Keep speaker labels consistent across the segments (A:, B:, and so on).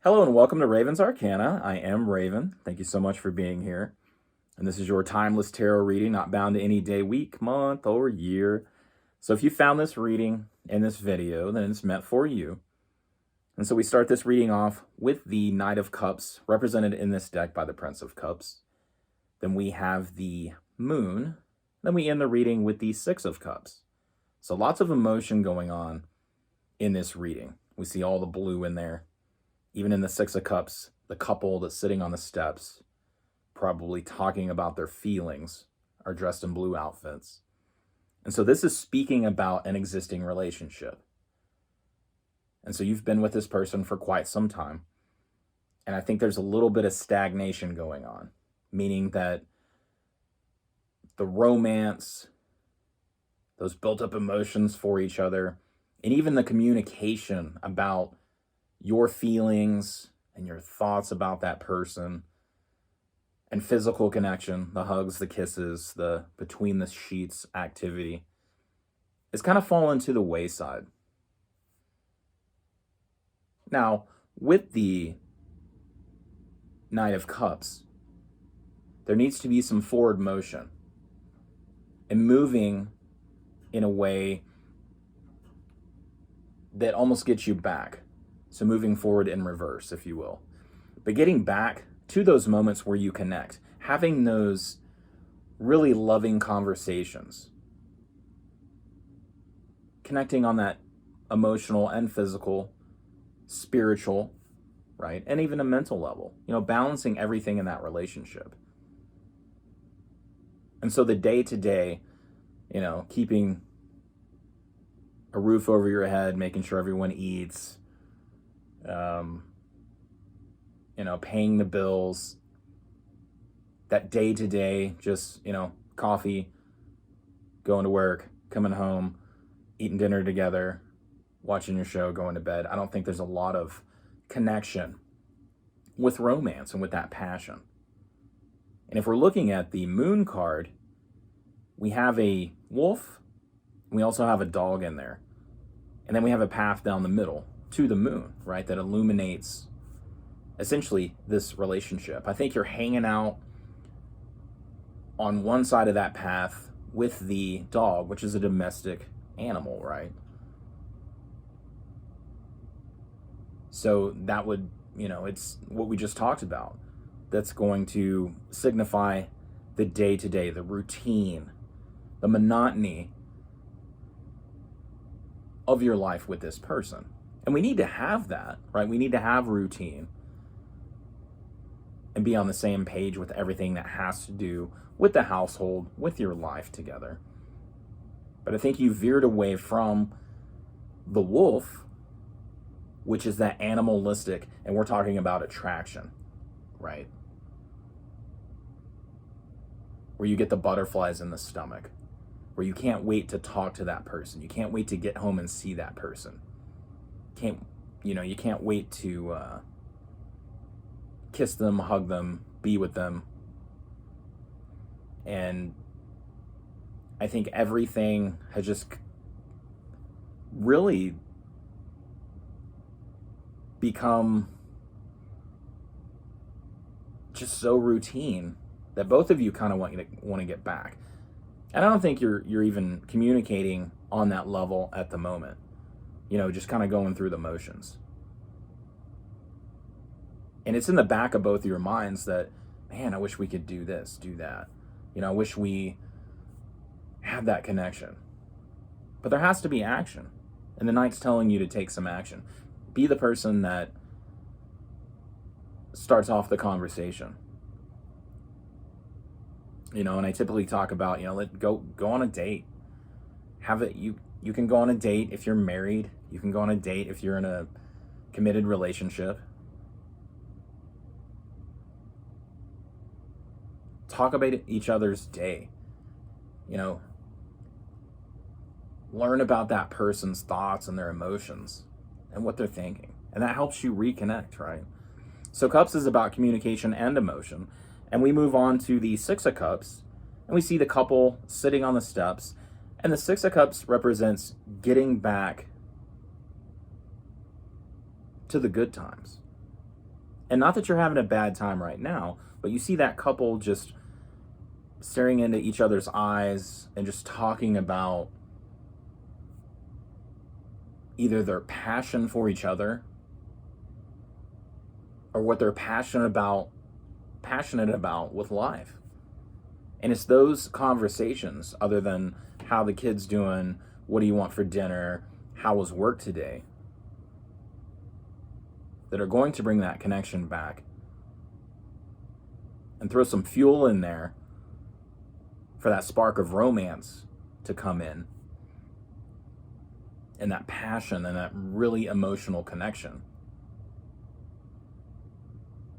A: Hello and welcome to Raven's Arcana. I am Raven. Thank you so much for being here. And this is your timeless tarot reading, not bound to any day, week, month, or year. So if you found this reading in this video, then it's meant for you. And so we start this reading off with the Knight of Cups, represented in this deck by the Prince of Cups. Then we have the Moon. Then we end the reading with the Six of Cups. So lots of emotion going on in this reading. We see all the blue in there. Even in the Six of Cups, the couple that's sitting on the steps, probably talking about their feelings, are dressed in blue outfits. And so this is speaking about an existing relationship. And so you've been with this person for quite some time. And I think there's a little bit of stagnation going on, meaning that the romance, those built up emotions for each other, and even the communication about your feelings and your thoughts about that person, and physical connection, the hugs, the kisses, the between the sheets activity, is kind of fallen to the wayside. Now, with the Knight of Cups, there needs to be some forward motion and moving in a way that almost gets you back. So moving forward in reverse, if you will. But getting back to those moments where you connect, having those really loving conversations, connecting on that emotional and physical, spiritual, right? And even a mental level, balancing everything in that relationship. And so the day to day, keeping a roof over your head, making sure everyone eats, paying the bills, that day to day, just, coffee, going to work, coming home, eating dinner together, watching your show, going to bed. I don't think there's a lot of connection with romance and with that passion. And if we're looking at the Moon card, we have a wolf, we also have a dog in there. And then we have a path down the middle to the moon, right, that illuminates essentially this relationship. I think you're hanging out on one side of that path with the dog, which is a domestic animal, right? So that would, it's what we just talked about. That's going to signify the day-to-day, the routine, the monotony of your life with this person. And we need to have that, right? We need to have routine and be on the same page with everything that has to do with the household, with your life together. But I think you veered away from the wolf, which is that animalistic, and we're talking about attraction, right? Where you get the butterflies in the stomach, where you can't wait to talk to that person. You can't wait to get home and see that person. You can't wait to kiss them, hug them, be with them. And I think everything has just really become just so routine that both of you kind of want to get back. And I don't think you're even communicating on that level at the moment. Just kind of going through the motions. And it's in the back of both of your minds that, man, I wish we could do this, do that. I wish we had that connection. But there has to be action. And the Knight's telling you to take some action. Be the person that starts off the conversation. And I typically talk about, go on a date. Have it, you can go on a date if you're married. You can go on a date if you're in a committed relationship. Talk about each other's day. Learn about that person's thoughts and their emotions and what they're thinking. And that helps you reconnect, right? So Cups is about communication and emotion. And we move on to the Six of Cups, and we see the couple sitting on the steps. And the Six of Cups represents getting back to the good times, And not that you're having a bad time right now, but you see that couple just staring into each other's eyes and just talking about either their passion for each other or what they're passionate about with life. And it's those conversations, other than how the kid's doing, what do you want for dinner, how was work today, that are going to bring that connection back and throw some fuel in there for that spark of romance to come in, and that passion and that really emotional connection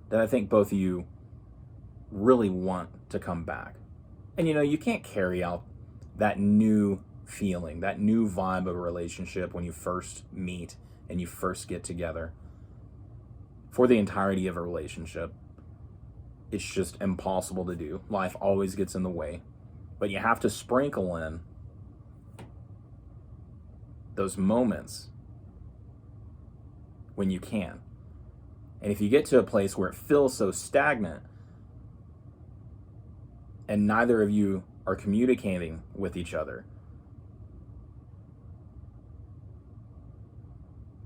A: that I think both of you really want to come back. And you can't carry out that new feeling, that new vibe of a relationship when you first meet and you first get together for the entirety of a relationship. It's just impossible to do. Life always gets in the way. But you have to sprinkle in those moments when you can. And if you get to a place where it feels so stagnant and neither of you are communicating with each other,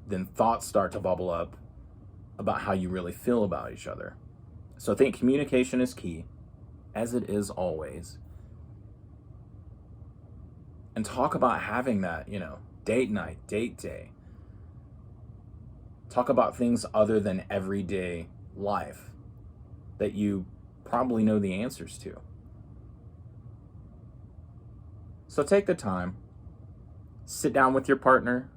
A: then thoughts start to bubble up about how you really feel about each other. So I think communication is key, as it is always. And talk about having that, date night, date day. Talk about things other than everyday life that you probably know the answers to. So take the time, sit down with your partner,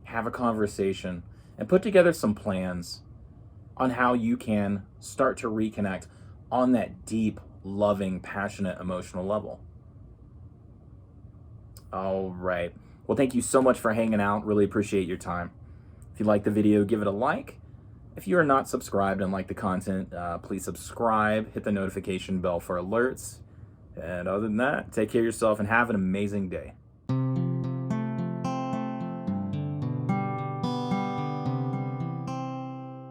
A: have a conversation, and put together some plans on how you can start to reconnect on that deep, loving, passionate, emotional level. All right. Well, thank you so much for hanging out. Really appreciate your time. If you like the video, give it a like. If you are not subscribed and like the content, please subscribe, hit the notification bell for alerts. And other than that, take care of yourself and have an amazing day.